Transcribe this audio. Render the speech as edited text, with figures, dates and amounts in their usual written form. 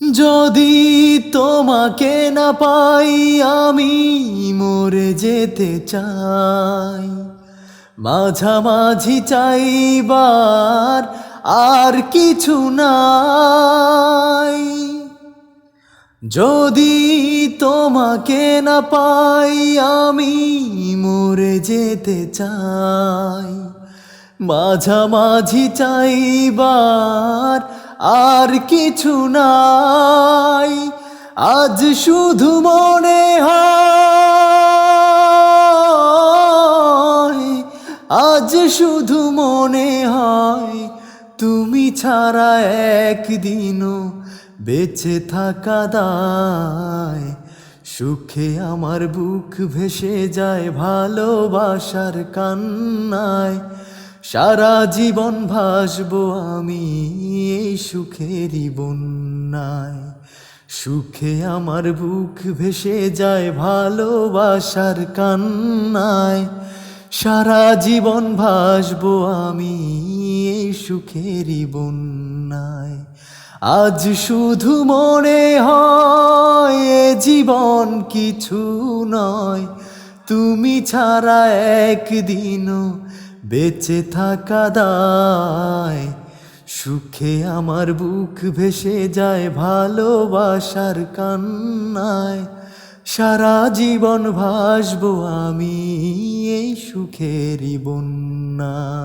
যদি তোমাকে না পাই আমি মরে যেতে চাই, মাঝামাঝি চাইবার আর কিছু নাই। যদি তোমাকে না পাই আমি মরে যেতে চাই, মাঝামাঝি চাইবার আর কিছু নাই। আজ শুধু মনে হয়, আজ শুধু মনে হয় তুমি ছাড়া একদিনও বেঁচে থাকা দায়। সুখে আমার বুক ভেসে যায় ভালোবাসার কান্নায়, সারা জীবন ভাসবো আমি এই সুখেরই বন্যায়। সুখে আমার বুক ভেসে যায় ভালোবাসার কান্নায়, সারা জীবন ভাসবো আমি এই সুখেরই বন্যায়। আজ শুধু মনে হয় এ জীবন কিছু নয়, তুমি ছাড়া একদিনও বেঁচে থাকা দায়। সুখে আমার বুক ভেসে যায় ভালোবাসার কান্নায়, সারা জীবন ভাসবো আমি এই সুখেরই বন্যায়।